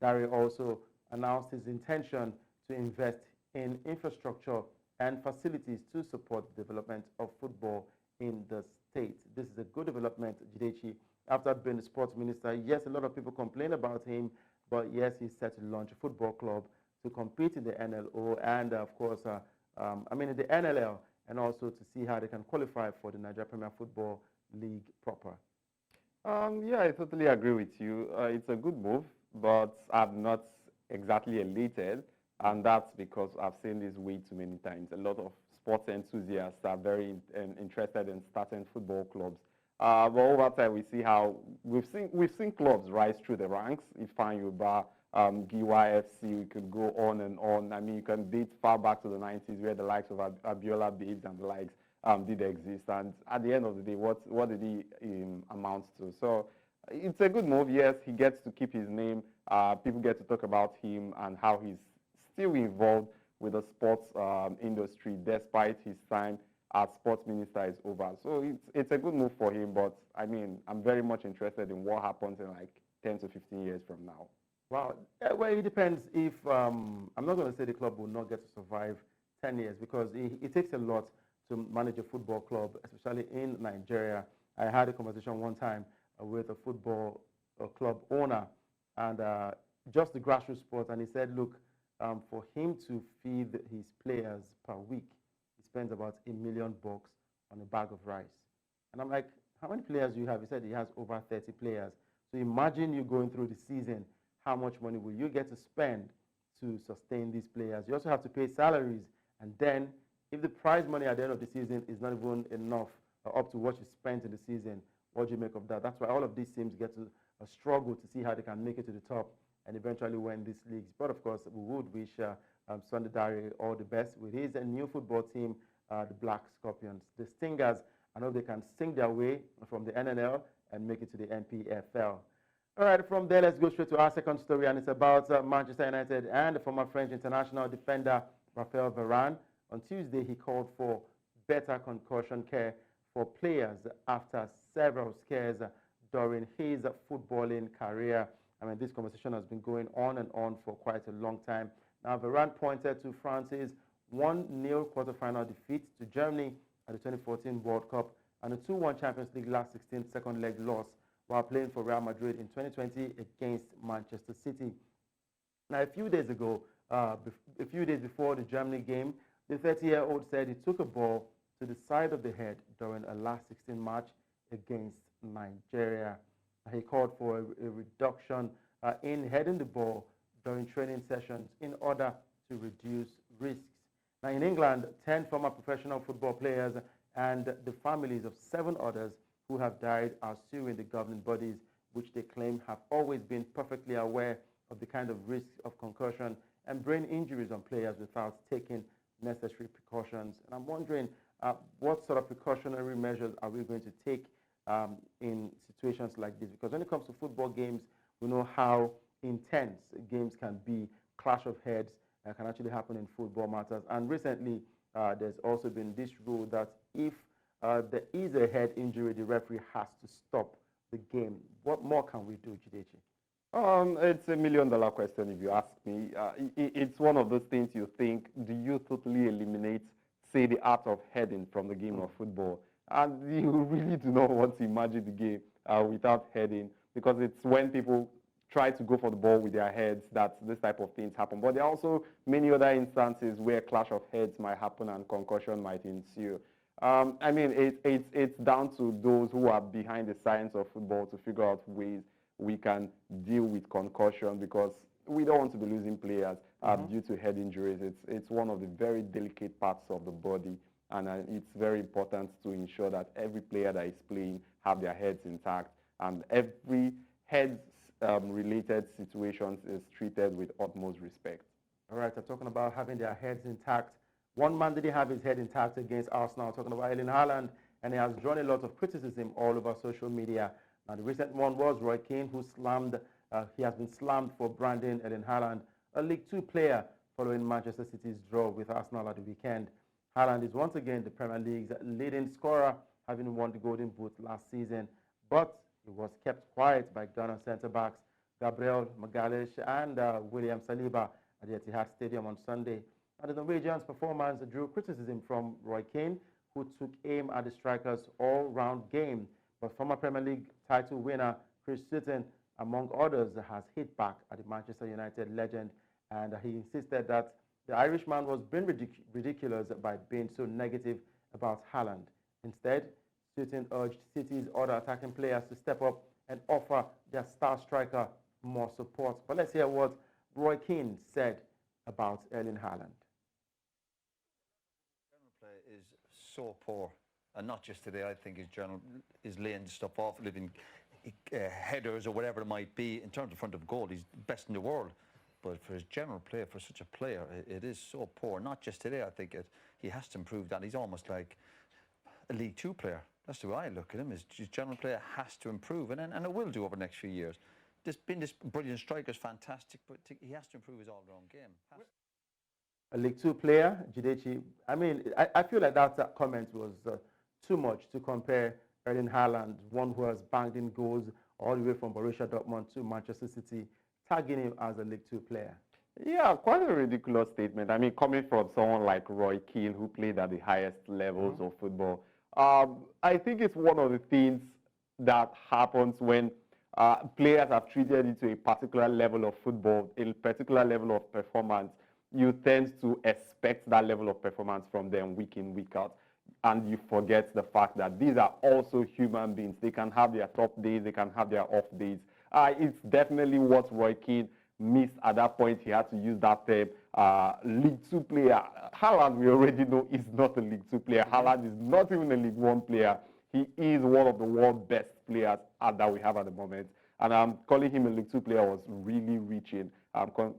Dari also announced his intention to invest in infrastructure and facilities to support the development of football in the state. This is a good development, Jidechi. After being the sports minister, yes, a lot of people complain about him, but yes, he's set to launch a football club to compete in the NLO and, of course, in the NLL, and also to see how they can qualify for the Nigeria Premier Football League proper. Yeah, I totally agree with you. It's a good move, but I'm not exactly elated, and that's because I've seen this way too many times. A lot of sports enthusiasts are very interested in starting football clubs. But over time, we see how we've seen clubs rise through the ranks. Ifan Yuba, Giwa FC, we could go on and on. I mean, you can date far back to the 90s where the likes of Abiola Babes and the likes did exist. And at the end of the day, what did he amount to? So it's a good move. Yes, he gets to keep his name. People get to talk about him and how he's still involved with the sports industry despite his time as sports minister is over. So it's a good move for him, but I mean, I'm very much interested in what happens in like 10 to 15 years from now. Wow. Well, it depends if, I'm not going to say the club will not get to survive 10 years because it takes a lot to manage a football club, especially in Nigeria. I had a conversation one time with a football club owner and just the grassroots sports, and he said, look, for him to feed his players per week, he spends about $1 million on a bag of rice. And I'm like, how many players do you have? He said he has over 30 players. So imagine you going through the season, how much money will you get to spend to sustain these players? You also have to pay salaries, and then if the prize money at the end of the season is not even enough up to what you spent in the season, what do you make of that? That's why all of these teams get to struggle to see how they can make it to the top and eventually win these leagues. But of course, we would wish Sunday Dari all the best with his new football team, the Black Scorpions. The Stingers, I know they can sing their way from the NNL and make it to the NPFL. All right, from there, let's go straight to our second story, and it's about Manchester United and the former French international defender, Raphael Varane. On Tuesday, he called for better concussion care for players after several scares during his footballing career. I mean, this conversation has been going on and on for quite a long time. Now, Varane pointed to France's 1-0 quarterfinal defeat to Germany at the 2014 World Cup and a 2-1 Champions League last 16 second leg loss while playing for Real Madrid in 2020 against Manchester City. Now, a few days ago, a few days before the Germany game, the 30-year-old said he took a ball to the side of the head during a last 16 match against Nigeria. He called for a reduction in heading the ball during training sessions in order to reduce risks. Now, in England, 10 former professional football players and the families of 7 others who have died are suing the governing bodies, which they claim have always been perfectly aware of the kind of risks of concussion and brain injuries on players without taking necessary precautions. And I'm wondering what sort of precautionary measures are we going to take in situations like this? Because when it comes to football games, we know how intense games can be. Clash of heads can actually happen in football matters. And recently, there's also been this rule that if there is a head injury, the referee has to stop the game. What more can we do, Jidechi? It's $1 million question if you ask me. It's one of those things you think, do you totally eliminate, say, the art of heading from the game of football? And you really do not want to imagine the game without heading, because it's when people try to go for the ball with their heads that this type of things happen. But there are also many other instances where clash of heads might happen and concussion might ensue. I mean, it's down to those who are behind the science of football to figure out ways we can deal with concussion, because we don't want to be losing players due to head injuries. It's one of the very delicate parts of the body, and it's very important to ensure that every player that is playing have their heads intact, and every head-related situations is treated with utmost respect. All right, I'm talking about having their heads intact. One man didn't have his head intact against Arsenal, talking about Erling Haaland, and he has drawn a lot of criticism all over social media. Now, the recent one was Roy Keane, who he has been slammed for branding Erling Haaland, a League Two player, following Manchester City's draw with Arsenal at the weekend. Haaland is once again the Premier League's leading scorer, having won the Golden Boot last season, but he was kept quiet by Ghana centre-backs Gabriel Magalhaes and William Saliba at the Etihad Stadium on Sunday. And the Norwegians' performance drew criticism from Roy Keane, who took aim at the strikers' all-round game. But former Premier League title winner Chris Sutton, among others, has hit back at the Manchester United legend, and he insisted that the Irishman was being ridiculous by being so negative about Haaland. Instead, Sutton urged City's other attacking players to step up and offer their star striker more support. But let's hear what Roy Keane said about Erling Haaland. General play is so poor, and not just today. I think his laying stuff off, living headers or whatever it might be. In terms of front of goal, he's best in the world. But for his general play, for such a player, it is so poor. Not just today. I think he has to improve that. He's almost like a League Two player. That's the way I look at him. His general player has to improve, and it will do over the next few years. This brilliant striker is fantastic, but he has to improve his all-round game. A League Two player, Jidechi. I mean, I feel like that comment was too much to compare Erling Haaland, one who has banged in goals all the way from Borussia Dortmund to Manchester City, tagging him as a League Two player. Yeah, quite a ridiculous statement. I mean, coming from someone like Roy Keane, who played at the highest levels of football. I think it's one of the things that happens when players are treated into a particular level of football, a particular level of performance. You tend to expect that level of performance from them week in, week out. And you forget the fact that these are also human beings. They can have their top days, they can have their off days. It's definitely what Roy Keane missed at that point. He had to use that term, League Two player. Haaland, we already know, is not a League Two player. Haaland is not even a League One player. He is one of the world's best players that we have at the moment. And calling him a League Two player was really reaching,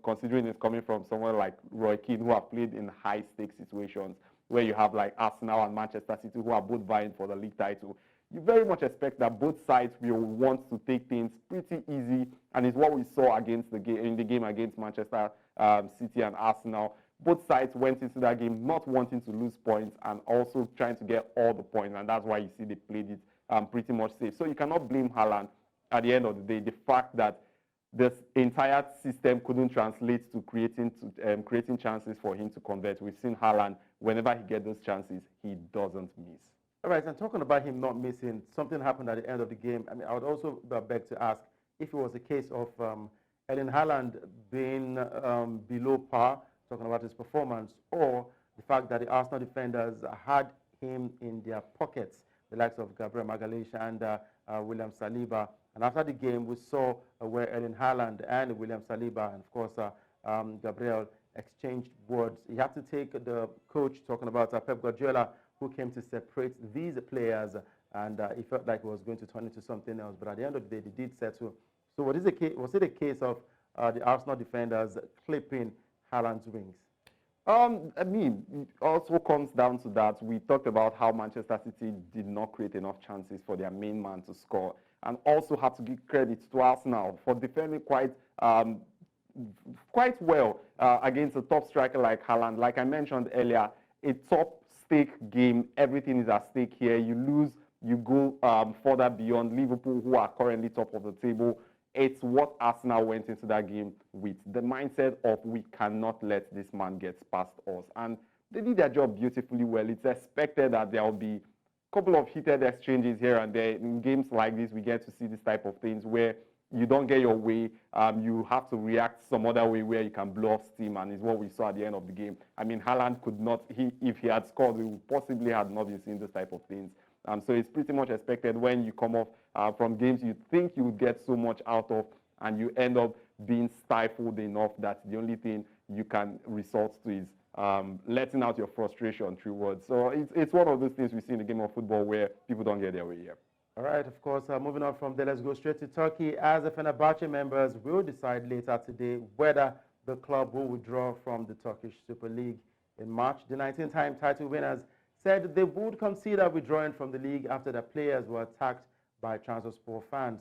considering it's coming from someone like Roy Keane, who have played in high-stakes situations, where you have like Arsenal and Manchester City, who are both vying for the league title. You very much expect that both sides will want to take things pretty easy, and it's what we saw against in the game against Manchester City and Arsenal. Both sides went into that game not wanting to lose points and also trying to get all the points, and that's why you see they played it pretty much safe. So you cannot blame Haaland at the end of the day. The fact that this entire system couldn't translate to creating chances for him to convert. We've seen Haaland, whenever he gets those chances, he doesn't miss. All right, and talking about him not missing, something happened at the end of the game. I mean, I would also beg to ask if it was a case of Erling Haaland being below par, talking about his performance, or the fact that the Arsenal defenders had him in their pockets, the likes of Gabriel Magalhaes and William Saliba. And after the game, we saw where Erling Haaland and William Saliba and, of course, Gabriel exchanged words. He had to take the coach, talking about Pep Guardiola, who came to separate these players, and he felt like it was going to turn into something else. But at the end of the day, they did settle. So was it a case of the Arsenal defenders clipping Haaland's wings? I mean, it also comes down to that. We talked about how Manchester City did not create enough chances for their main man to score, and also have to give credit to Arsenal for defending quite well against a top striker like Haaland. Like I mentioned earlier, a top-stake game, everything is at stake here. You lose, you go further beyond Liverpool, who are currently top of the table. It's what Arsenal went into that game with, the mindset of we cannot let this man get past us. And they did their job beautifully well. It's expected that there will be a couple of heated exchanges here and there. In games like this, we get to see this type of things where you don't get your way, you have to react some other way where you can blow off steam, and it's what we saw at the end of the game. I mean, Haaland could not, if he had scored, we would possibly have not been seeing this type of things. So it's pretty much expected when you come off from games you think you would get so much out of, and you end up being stifled enough that the only thing you can resort to is letting out your frustration through words. So it's one of those things we see in the game of football where people don't get their way here. All right, of course, moving on from there, let's go straight to Turkey, as the Fenerbahce members will decide later today whether the club will withdraw from the Turkish Super League. In March, the 19-time title winners said they would consider withdrawing from the league after the players were attacked by Trabzonspor fans.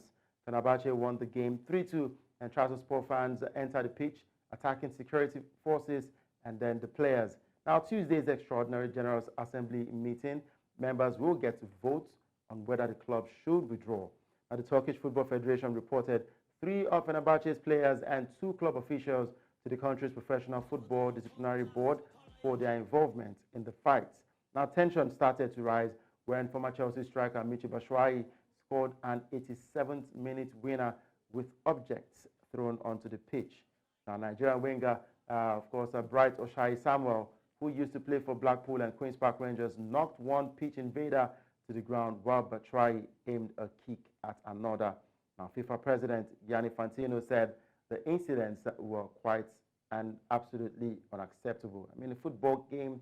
Fenerbahce won the game 3-2, and Trabzonspor fans entered the pitch, attacking security forces and then the players. Now, Tuesday's Extraordinary General Assembly meeting, members will get to vote on whether the club should withdraw. Now, the Turkish Football Federation reported 3 of Fenerbahce's players and 2 club officials to the country's professional football disciplinary board for their involvement in the fights. Now, tension started to rise when former Chelsea striker Michy Batshuayi scored an 87th-minute winner with objects thrown onto the pitch. Now, Nigerian winger, of course, Bright Oshai Samuel, who used to play for Blackpool and Queen's Park Rangers, knocked one pitch invader to the ground while Batshuayi aimed a kick at another. Now, FIFA President Gianni Infantino said the incidents were quite and absolutely unacceptable. I mean, the football game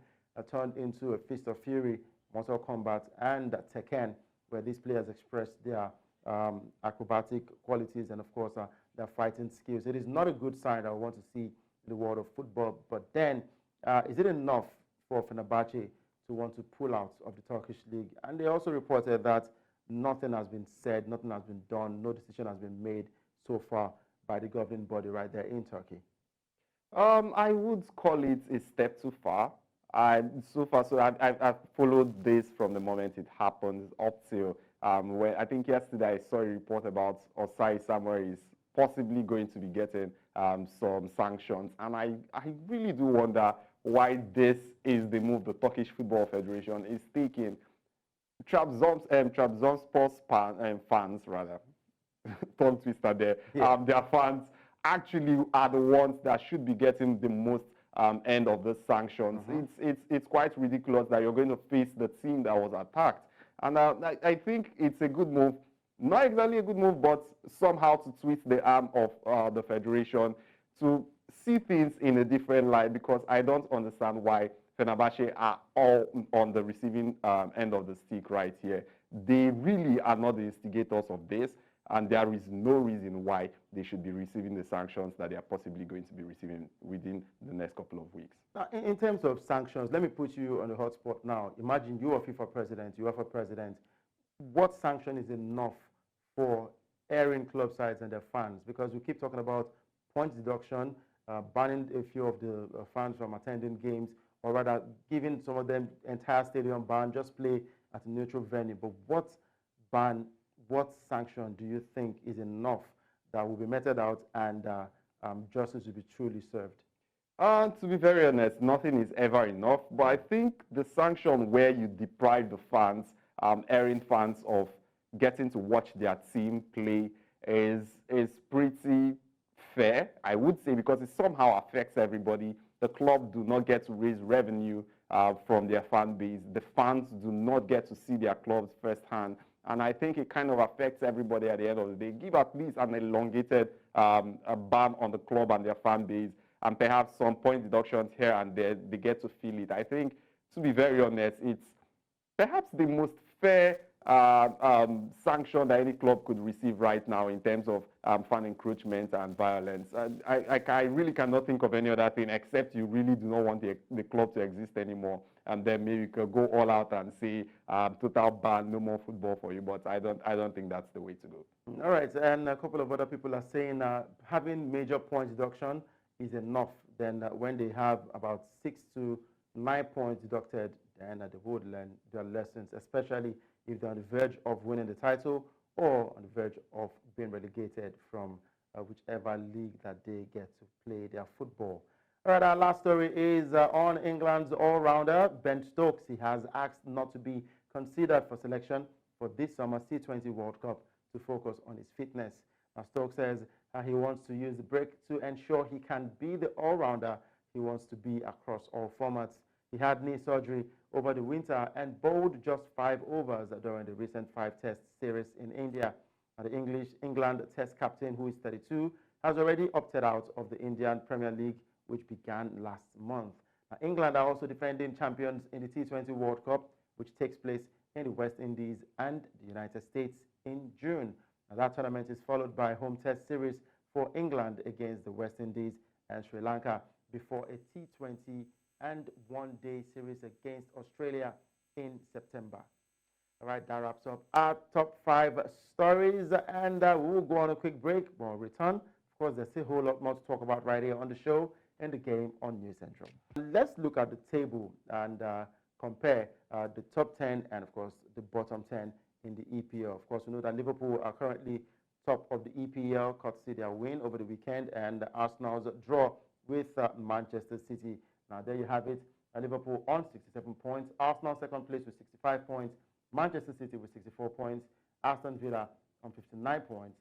turned into a feast of fury, Mortal Kombat, and Tekken, where these players expressed their acrobatic qualities and, of course, their fighting skills. It is not a good sign I want to see in the world of football. But then, is it enough for Fenerbahce to want to pull out of the Turkish league? And they also reported that nothing has been said, nothing has been done, no decision has been made so far by the governing body right there in Turkey. I would call it a step too far. I've followed this from the moment it happened up till when I think yesterday I saw a report about Osai Samuel is possibly going to be getting some sanctions. And I really do wonder why this is the move the Turkish Football Federation is taking. Trabzonspor's fans, rather, tongue twister there, yeah. Their fans actually are the ones that should be getting the most end of the sanctions. It's quite ridiculous that you're going to face the team that was attacked. And I think it's a good move, not exactly a good move, but somehow to twist the arm of the federation to see things in a different light, because I don't understand why Fenerbahce are all on the receiving end of the stick right here. They really are not the instigators of this, and there is no reason why they should be receiving the sanctions that they are possibly going to be receiving within the next couple of weeks. Now, in terms of sanctions, let me put you on the hot spot now. Imagine you are FIFA president, UEFA president. What sanction is enough for airing club sides and their fans? Because we keep talking about points deduction, banning a few of the fans from attending games, or rather giving some of them entire stadium ban, just play at a neutral venue. But what ban, what sanction do you think is enough that will be meted out and justice will be truly served? To be very honest, nothing is ever enough. But I think the sanction where you deprive the fans, erring fans, of getting to watch their team play is pretty fair, I would say, because it somehow affects everybody. The club do not get to raise revenue from their fan base. The fans do not get to see their clubs firsthand. And I think it kind of affects everybody at the end of the day. Give at least an elongated a ban on the club and their fan base, and perhaps some point deductions here and there. They get to feel it. I think, to be very honest, it's perhaps the most fair sanction that any club could receive right now in terms of fan encroachment and violence. I really cannot think of any other thing, except you really do not want the club to exist anymore, and then maybe you could go all out and say total ban, no more football for you. But I don't think that's the way to go. All right, and a couple of other people are saying having major point deduction is enough. Then when they have about 6 to 9 points deducted, then they would learn their lessons, especially if they're on the verge of winning the title or on the verge of being relegated from whichever league that they get to play their football. All right, our last story is on England's all-rounder, Ben Stokes. He has asked not to be considered for selection for this summer's T20 World Cup to focus on his fitness. Now, Stokes says he wants to use the break to ensure he can be the all-rounder he wants to be across all formats. He had knee surgery over the winter and bowled just 5 overs during the recent 5-test series in India. The England test captain, who is 32, has already opted out of the Indian Premier League, which began last month. England are also defending champions in the T20 World Cup, which takes place in the West Indies and the United States in June. That tournament is followed by a home test series for England against the West Indies and Sri Lanka before a T20 and one-day series against Australia in September. All right, that wraps up our top 5 stories, and we'll go on a quick break. We'll return. Of course, there's still a whole lot more to talk about right here on the show and the game on News Central. Let's look at the table and compare the top 10 and, of course, the bottom 10 in the EPL. Of course, we know that Liverpool are currently top of the EPL, courtesy their win over the weekend, and Arsenal's draw with Manchester City. Now, there you have it. Liverpool on 67 points. Arsenal second place with 65 points. Manchester City with 64 points. Aston Villa on 59 points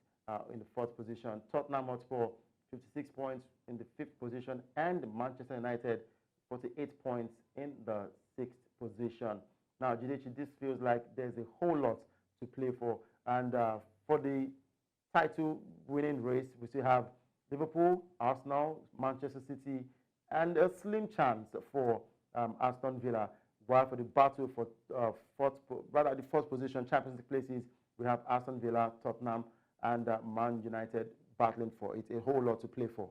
in the fourth position. Tottenham Hotspur 56 points in the fifth position. And Manchester United 48 points in the sixth position. Now, Jidechi, this feels like there's a whole lot to play for. And for the title winning race, we still have Liverpool, Arsenal, Manchester City, and a slim chance for Aston Villa. While for the battle for the fourth position, Champions League places, we have Aston Villa, Tottenham, and Man United battling for it. A whole lot to play for.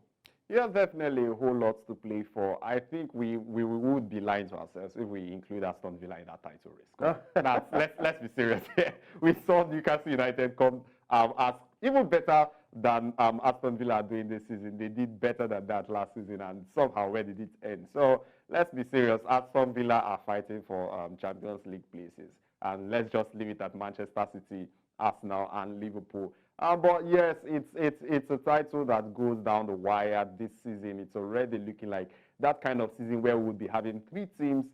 Yeah, definitely a whole lot to play for. I think we would be lying to ourselves if we include Aston Villa in that title race. Let's be serious here. We saw Newcastle United come as even better than Aston Villa doing this season. They did better than that last season, and somehow where did it end? So let's be serious. Aston Villa are fighting for Champions League places, and let's just leave it at Manchester City, Arsenal, and Liverpool. But yes, it's a title that goes down the wire this season. It's already looking like that kind of season where we'll be having three teams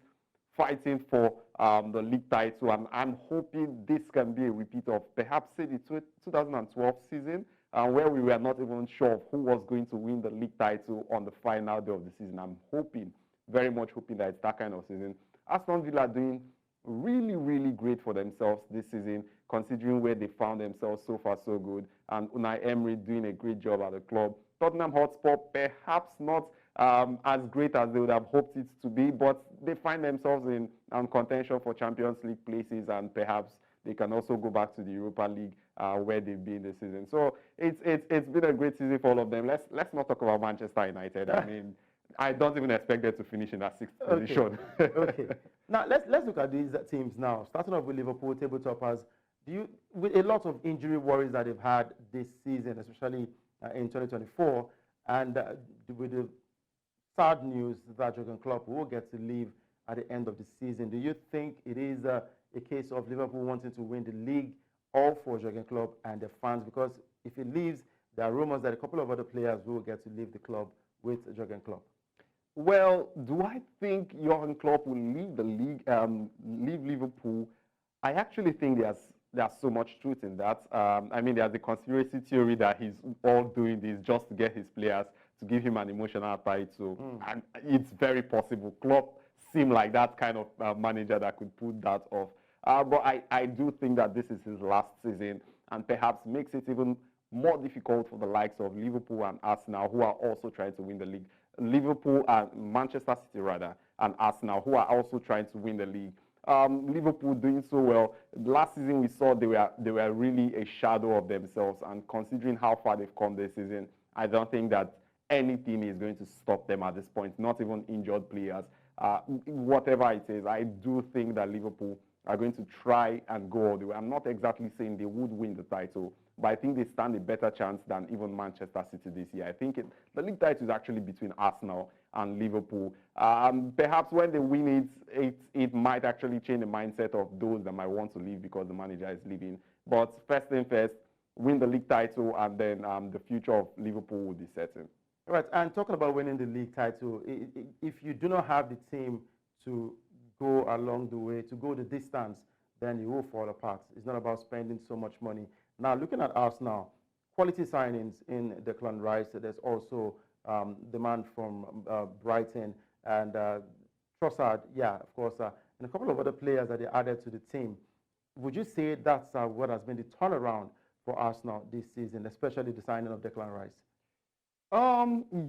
fighting for the league title. And I'm hoping this can be a repeat of perhaps say the 2012 season, where we were not even sure of who was going to win the league title on the final day of the season. I'm hoping, very much hoping that it's that kind of season. Aston Villa doing really, really great for themselves this season, considering where they found themselves so far so good. And Unai Emery doing a great job at the club. Tottenham Hotspur perhaps not as great as they would have hoped it to be, but they find themselves in contention for Champions League places, and perhaps they can also go back to the Europa League where they've been this season. So it's been a great season for all of them. Let's not talk about Manchester United. I mean, I don't even expect them to finish in that sixth position. Okay. Now let's look at these teams now. Starting off with Liverpool, table toppers. With a lot of injury worries that they've had this season, especially in 2024, and with the sad news that Jurgen Klopp will get to leave at the end of the season, do you think it is a case of Liverpool wanting to win the league, all for Jurgen Klopp and the fans? Because if he leaves, there are rumors that a couple of other players will get to leave the club with Jurgen Klopp. Well, do I think Jurgen Klopp will leave the league, leave Liverpool? I actually think there's so much truth in that. I mean, there's a conspiracy theory that he's all doing this just to get his players to give him an emotional title. And it's very possible. Klopp seemed like that kind of manager that could put that off. But I do think that this is his last season, and perhaps makes it even more difficult for the likes of Liverpool and Arsenal, who are also trying to win the league. Liverpool and Manchester City, rather, and Arsenal, who are also trying to win the league. Liverpool doing so well. Last season we saw they were really a shadow of themselves, and considering how far they've come this season, I don't think that anything is going to stop them at this point, not even injured players. Whatever it is, I do think that Liverpool are going to try and go all the way. I'm not exactly saying they would win the title, but I think they stand a better chance than even Manchester City this year. I think the league title is actually between Arsenal and Liverpool. Perhaps when they win it might actually change the mindset of those that might want to leave because the manager is leaving. But first thing first, win the league title, and then the future of Liverpool will be certain. Right, and talking about winning the league title, if you do not have the team to go along the way, to go the distance, then you will fall apart. It's not about spending so much money. Now, looking at Arsenal, quality signings in Declan Rice. There's also the man from Brighton, and Trossard, yeah, of course, and a couple of other players that they added to the team. Would you say that's what has been the turnaround for Arsenal this season, especially the signing of Declan Rice?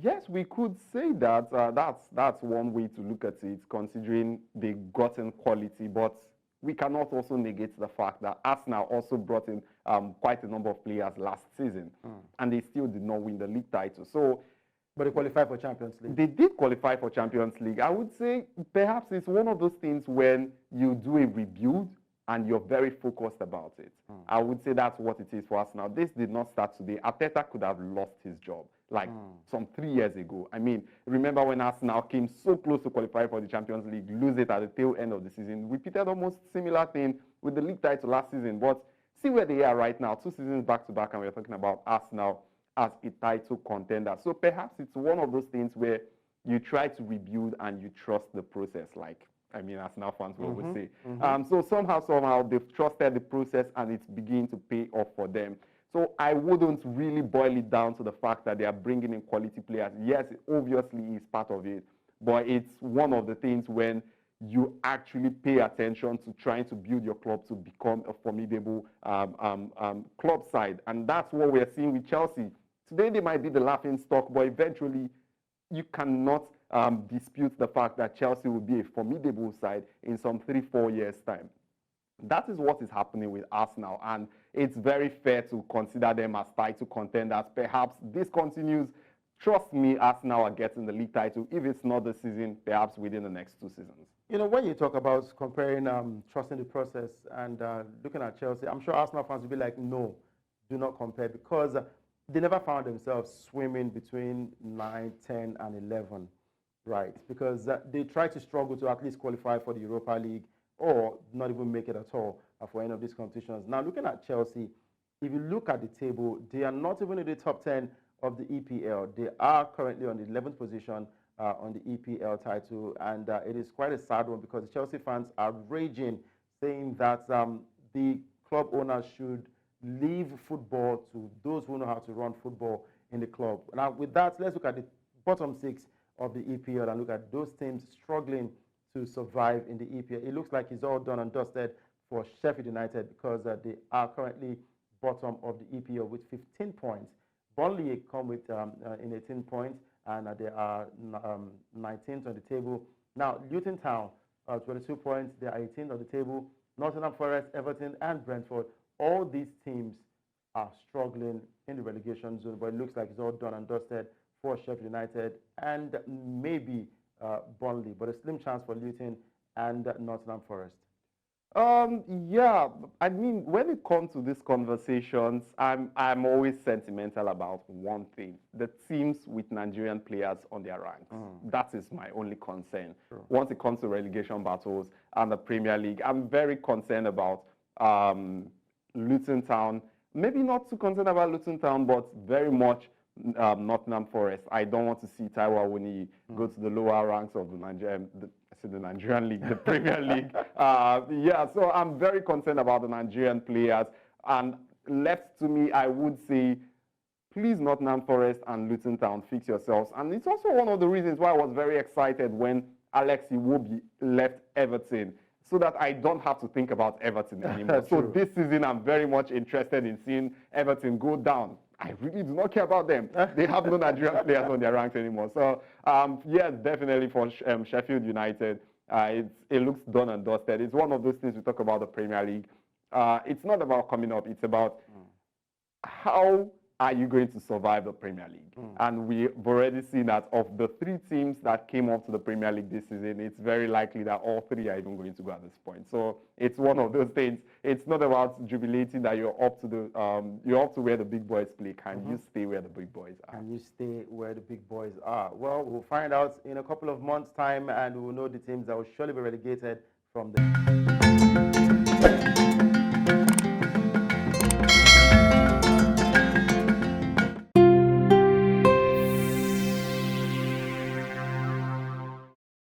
Yes, we could say that. That's one way to look at it, considering they've gotten quality, but we cannot also negate the fact that Arsenal also brought in quite a number of players last season, and they still did not win the league title. So, but they qualified for Champions League. They did qualify for Champions League. I would say perhaps it's one of those things when you do a rebuild and you're very focused about it. I would say that's what it is for Arsenal. This did not start today. Arteta could have lost his job like some 3 years ago. I mean, remember when Arsenal came so close to qualify for the Champions League, lose it at the tail end of the season, repeated almost similar thing with the league title last season. But See where they are right now, 2 seasons back-to-back, and we're talking about Arsenal as a title contender. So perhaps it's one of those things where you try to rebuild and you trust the process, like, I mean, Arsenal fans will always say. So somehow, they've trusted the process and it's beginning to pay off for them. So I wouldn't really boil it down to the fact that they are bringing in quality players. Yes, it obviously is part of it, but it's one of the things when you actually pay attention to trying to build your club to become a formidable club side. And that's what we're seeing with Chelsea. Today they might be the laughing stock, but eventually you cannot dispute the fact that Chelsea will be a formidable side in some 3-4 years' time. That is what is happening with Arsenal, and it's very fair to consider them as title contenders. Perhaps this continues. Trust me, Arsenal are getting the league title. If it's not this season, perhaps within the next 2 seasons. You know, when you talk about comparing trusting the process and looking at Chelsea, I'm sure Arsenal fans will be like, no, do not compare, because they never found themselves swimming between 9, 10, and 11, right? Because they tried to struggle to at least qualify for the Europa League or not even make it at all for any of these competitions. Now, looking at Chelsea, if you look at the table, they are not even in the top 10 of the EPL. They are currently on the 11th position on the EPL title, and it is quite a sad one because the Chelsea fans are raging, saying that the club owners should leave football to those who know how to run football in the club. Now, with that, let's look at the bottom 6 of the EPL and look at those teams struggling to survive in the EPL. It looks like it's all done and dusted for Sheffield United because they are currently bottom of the EPL with 15 points. Burnley come with in 18 points, and they are 19th on the table. Now, Luton Town, 22 points. They are 18th on the table. Nottingham Forest, Everton, and Brentford. All these teams are struggling in the relegation zone, but it looks like it's all done and dusted for Sheffield United and maybe Burnley, but a slim chance for Luton and Nottingham Forest. Yeah, I mean, when it comes to these conversations, I'm always sentimental about one thing: the teams with Nigerian players on their ranks. That is my only concern. Sure. Once it comes to relegation battles and the Premier League, I'm very concerned about Luton Town. Maybe not too concerned about Luton Town, but very much Nottingham Forest. I don't want to see Taiwo Awoniyi go to the lower ranks of the Nigerian League, the Premier League. Yeah, so I'm very concerned about the Nigerian players. And left to me, I would say, please, Nottingham Forest and Luton Town, fix yourselves. And it's also one of the reasons why I was very excited when Alex Iwobi left Everton, so that I don't have to think about Everton anymore. So this season, I'm very much interested in seeing Everton go down. I really do not care about them. They have no Nigerian players on their ranks anymore. So, yes, definitely for Sheffield United, it looks done and dusted. It's one of those things we talk about the Premier League. It's not about coming up. It's about how are you going to survive the Premier League? And we've already seen that of the 3 teams that came up to the Premier League this season, it's very likely that all 3 are even going to go at this point. So it's one of those things. It's not about jubilating that you're up to where the big boys play. Can you stay where the big boys are? Can you stay where the big boys are? Well, we'll find out in a couple of months' time, and we'll know the teams that will surely be relegated from the